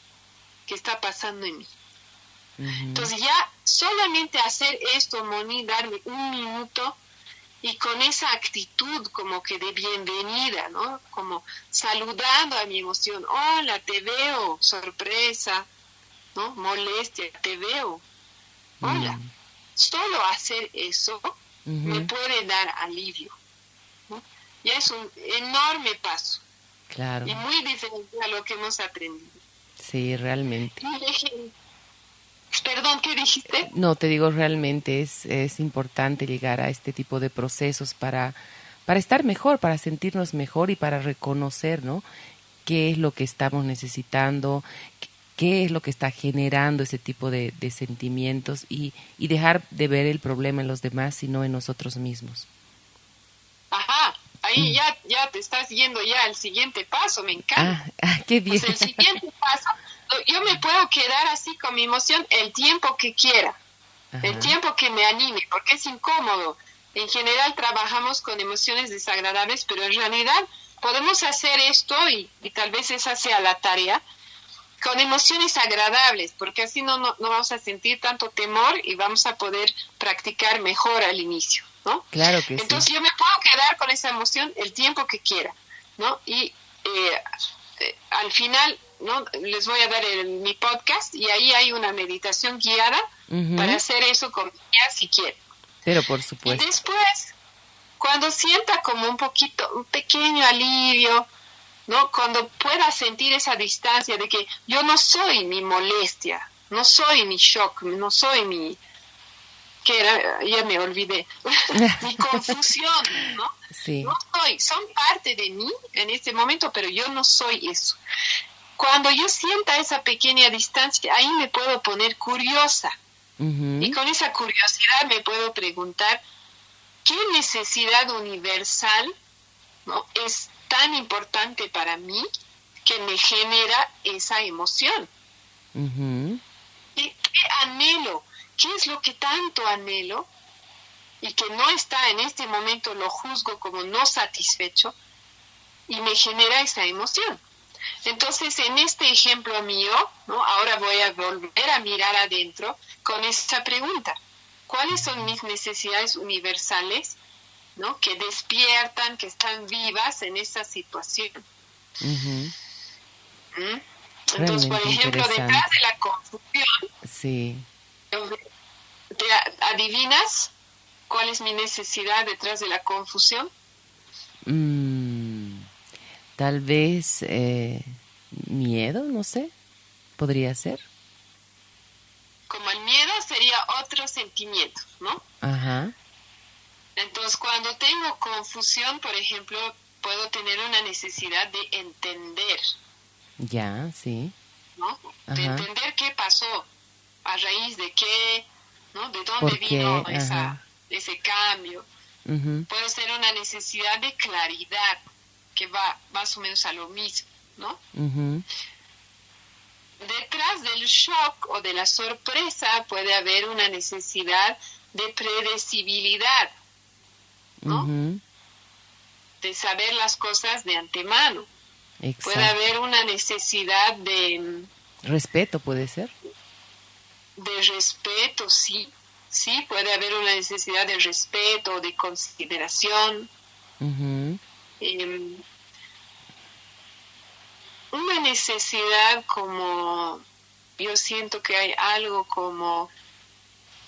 que está pasando en mí. Uh-huh. Entonces ya solamente hacer esto, Moni, darme un minuto y con esa actitud como que de bienvenida, ¿no? Como saludando a mi emoción. Hola, te veo, sorpresa, ¿no? Molestia, te veo. Hola. Solo hacer eso me puede dar alivio, ¿no? Ya es un enorme paso. Claro. Y muy diferente a lo que hemos aprendido. Sí, realmente. Perdón, ¿qué dijiste? No, te digo, realmente es importante llegar a este tipo de procesos para estar mejor, para sentirnos mejor y para reconocer, ¿no? Qué es lo que estamos necesitando, qué es lo que está generando ese tipo de sentimientos, y dejar de ver el problema en los demás, sino en nosotros mismos. Ajá, ahí ya te estás yendo ya al siguiente paso, me encanta. Qué bien. Pues el siguiente paso, yo me puedo quedar así con mi emoción el tiempo que quiera, el tiempo que me anime, porque es incómodo. En general trabajamos con emociones desagradables, pero en realidad podemos hacer esto, y tal vez esa sea la tarea, con emociones agradables, porque así no vamos a sentir tanto temor y vamos a poder practicar mejor al inicio, ¿no? Claro que Entonces sí. yo me puedo quedar con esa emoción el tiempo que quiera, ¿no? Y al final, ¿no? Les voy a dar mi podcast, y ahí hay una meditación guiada para hacer eso con guía si quieren. Pero por supuesto. Y después, cuando sienta como un pequeño alivio, ¿no? Cuando pueda sentir esa distancia de que yo no soy mi molestia, no soy mi shock, no soy mi... que era, ya me olvidé, mi confusión, ¿no? Sí. No soy, son parte de mí en este momento, pero yo no soy eso. Cuando yo sienta esa pequeña distancia, ahí me puedo poner curiosa. Y con esa curiosidad me puedo preguntar, ¿qué necesidad universal, ¿no? es tan importante para mí que me genera esa emoción? ¿Qué anhelo? ¿Qué es lo que tanto anhelo y que no está en este momento, lo juzgo como no satisfecho y me genera esa emoción. Entonces, en este ejemplo mío, ¿no? Ahora voy a volver a mirar adentro con esta pregunta. ¿Cuáles son mis necesidades universales, ¿no? Que despiertan, que están vivas en esta situación? Uh-huh. Entonces, por ejemplo, detrás de la confusión, sí. ¿Adivinas cuál es mi necesidad detrás de la confusión? Tal vez miedo, no sé, podría ser. Como el miedo sería otro sentimiento, ¿no? Ajá. Entonces, cuando tengo confusión, por ejemplo, puedo tener una necesidad de entender. Ya, sí. ¿No? De entender qué pasó, a raíz de qué, ¿no? De dónde ¿por qué? Vino ese cambio. Uh-huh. Puede ser una necesidad de claridad, que va más o menos a lo mismo, ¿no? Uh-huh. Detrás del shock o de la sorpresa puede haber una necesidad de predecibilidad, ¿no? Uh-huh. De saber las cosas de antemano. Exacto. Puede haber una necesidad de... respeto, ¿puede ser? De respeto, sí. Sí, puede haber una necesidad de respeto, de consideración. Uh-huh. Una necesidad como... Yo siento que hay algo como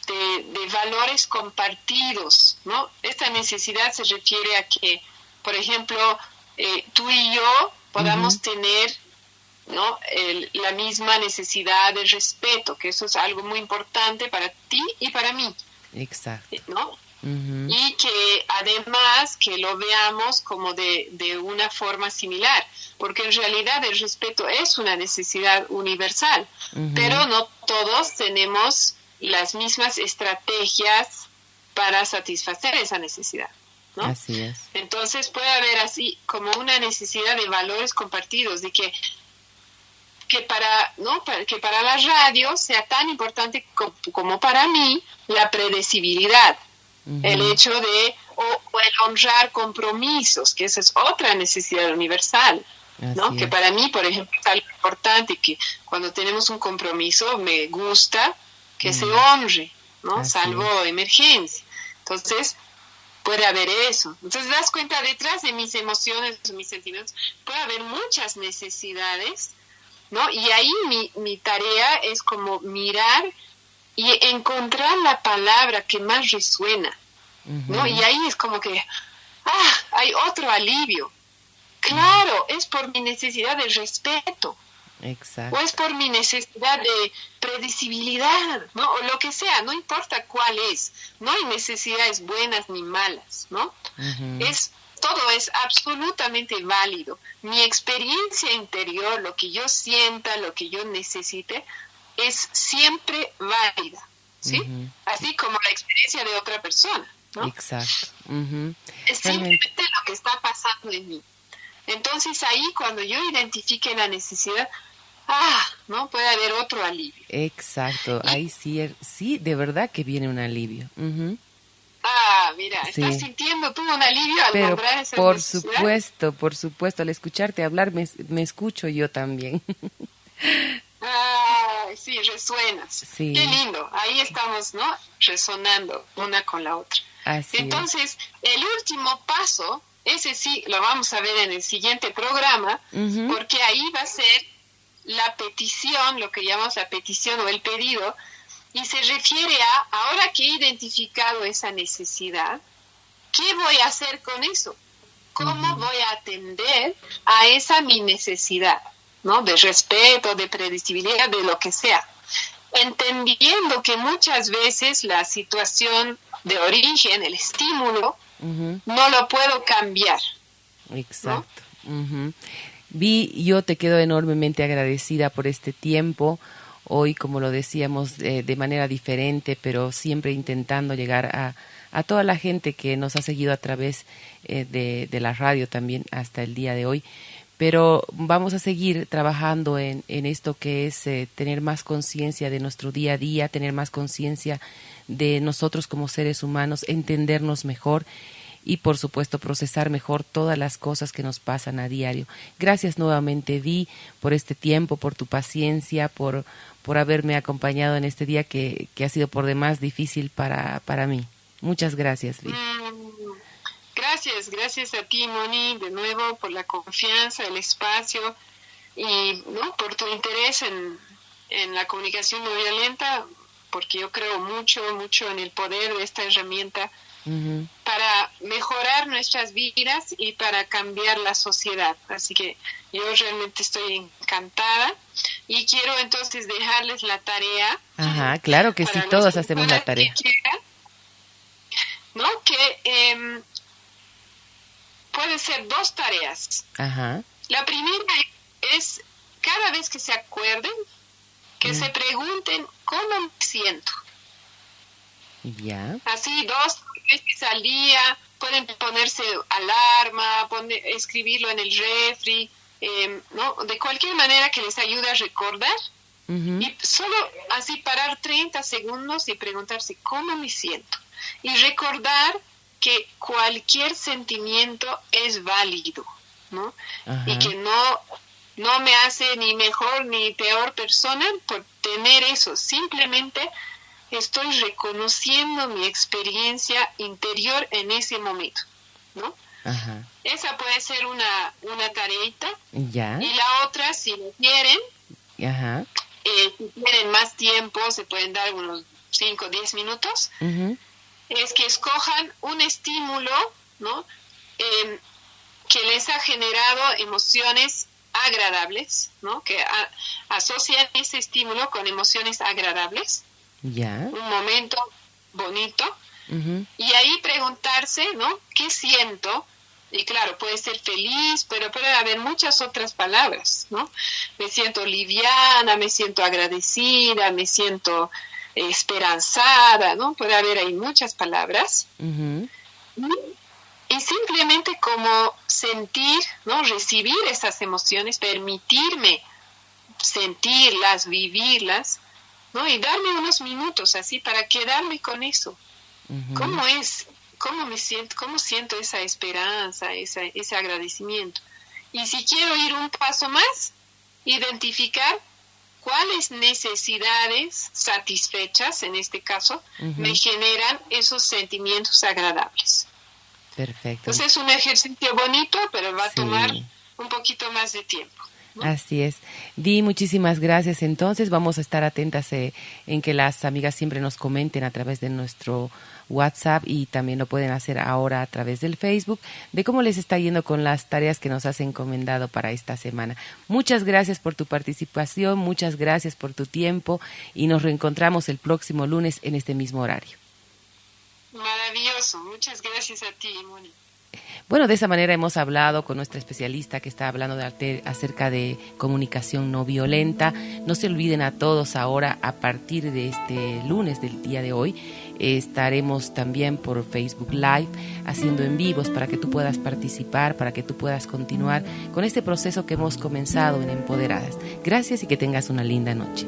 de valores compartidos, ¿no? Esta necesidad se refiere a que, por ejemplo, tú y yo podamos tener, ¿no? La misma necesidad de respeto, que eso es algo muy importante para ti y para mí. Exacto. ¿No? Uh-huh. Y que además que lo veamos como de una forma similar, porque en realidad el respeto es una necesidad universal, pero no todos tenemos las mismas estrategias para satisfacer esa necesidad, ¿no? Así es. Entonces puede haber así como una necesidad de valores compartidos, de que para la radio sea tan importante como para mí la predecibilidad, el hecho de o el honrar compromisos, que esa es otra necesidad universal, ¿no? Así que es. para mí, por ejemplo, es algo importante, que cuando tenemos un compromiso me gusta que se honre, ¿no? Así Salvo es. emergencia. Entonces puede haber eso. Entonces das cuenta, detrás de mis emociones, mis sentimientos, puede haber muchas necesidades, ¿no? Y ahí mi tarea es como mirar y encontrar la palabra que más resuena, ¿no? Y ahí es como que, hay otro alivio. Claro, es por mi necesidad de respeto. Exacto. O es por mi necesidad de predecibilidad, ¿no? O lo que sea, no importa cuál es. No hay necesidades buenas ni malas, ¿no? Todo es absolutamente válido. Mi experiencia interior, lo que yo sienta, lo que yo necesite, es siempre válida, ¿sí? Así como la experiencia de otra persona, ¿no? Exacto. Es simplemente lo que está pasando en mí. Entonces ahí, cuando yo identifique la necesidad, ¿no? Puede haber otro alivio. Exacto. Ahí sí, de verdad que viene un alivio. Mira, sí. ¿Estás sintiendo tú un alivio al nombrar esa necesidad? Por supuesto, al escucharte hablar me escucho yo también. Sí, resuenas. Sí. Qué lindo. Ahí estamos, ¿no? Resonando una con la otra. Así Entonces, el último paso, ese sí lo vamos a ver en el siguiente programa, porque ahí va a ser la petición, lo que llamamos la petición o el pedido, y se refiere a, ahora que he identificado esa necesidad, ¿qué voy a hacer con eso? ¿Cómo voy a atender a esa mi necesidad, ¿no? De respeto, de predecibilidad, de lo que sea. Entendiendo que muchas veces la situación de origen, el estímulo, no lo puedo cambiar. Exacto. ¿No? Yo te quedo enormemente agradecida por este tiempo. Hoy, como lo decíamos, de manera diferente, pero siempre intentando llegar a toda la gente que nos ha seguido a través de la radio también hasta el día de hoy. pero vamos a seguir trabajando en esto que es tener más conciencia de nuestro día a día, tener más conciencia de nosotros como seres humanos, entendernos mejor y por supuesto procesar mejor todas las cosas que nos pasan a diario. Gracias nuevamente, Vi, por este tiempo, por tu paciencia, por haberme acompañado en este día que ha sido por demás difícil para mí. Muchas gracias, Vi. Gracias a ti, Moni, de nuevo por la confianza, el espacio y ¿no? por tu interés en la comunicación no violenta, porque yo creo mucho en el poder de esta herramienta para mejorar nuestras vidas y para cambiar la sociedad. Así que yo realmente estoy encantada y quiero entonces dejarles la tarea. Ajá, claro que sí, todos hacemos la tarea. ¿No? Que pueden ser 2 tareas. Ajá. La primera es, cada vez que se acuerden, que se pregunten cómo me siento. Ya. Así 2 veces al día, pueden ponerse alarma, escribirlo en el refri, ¿no? De cualquier manera que les ayude a recordar. Y solo así parar 30 segundos y preguntarse cómo me siento. Y recordar que cualquier sentimiento es válido, ¿no? Ajá. Y que no me hace ni mejor ni peor persona por tener eso. Simplemente estoy reconociendo mi experiencia interior en ese momento, ¿no? Ajá. Esa puede ser una tareita. Ya. Y la otra, si lo quieren, Ajá. Si tienen más tiempo, se pueden dar unos 5 o 10 minutos, es que escojan un estímulo, ¿no? Que les ha generado emociones agradables, ¿no? Que asocian ese estímulo con emociones agradables. Ya. Un momento bonito. Y ahí preguntarse, ¿no? ¿Qué siento? Y claro, puede ser feliz, pero puede haber muchas otras palabras, ¿no? Me siento liviana, me siento agradecida, me siento esperanzada, ¿no? Puede haber ahí muchas palabras. Y simplemente como sentir, ¿no? Recibir esas emociones, permitirme sentirlas, vivirlas, ¿no? Y darme unos minutos así para quedarme con eso. ¿Cómo es? ¿Cómo me siento? ¿Cómo siento esa esperanza, ese agradecimiento? Y si quiero ir un paso más, identificar cuáles necesidades satisfechas, en este caso, me generan esos sentimientos agradables. Perfecto. Entonces es un ejercicio bonito, pero va a tomar un poquito más de tiempo, ¿no? Así es. Di, muchísimas gracias. Entonces vamos a estar atentas en que las amigas siempre nos comenten a través de nuestro WhatsApp y también lo pueden hacer ahora a través del Facebook de cómo les está yendo con las tareas que nos has encomendado para esta semana. Muchas gracias por tu participación, muchas gracias por tu tiempo y nos reencontramos el próximo lunes en este mismo horario. Maravilloso. Muchas gracias a ti, Moni. Bueno, de esa manera hemos hablado con nuestra especialista que está hablando acerca de comunicación no violenta. No se olviden a todos ahora, a partir de este lunes del día de hoy, estaremos también por Facebook Live haciendo en vivos para que tú puedas participar, para que tú puedas continuar con este proceso que hemos comenzado en Empoderadas. Gracias y que tengas una linda noche.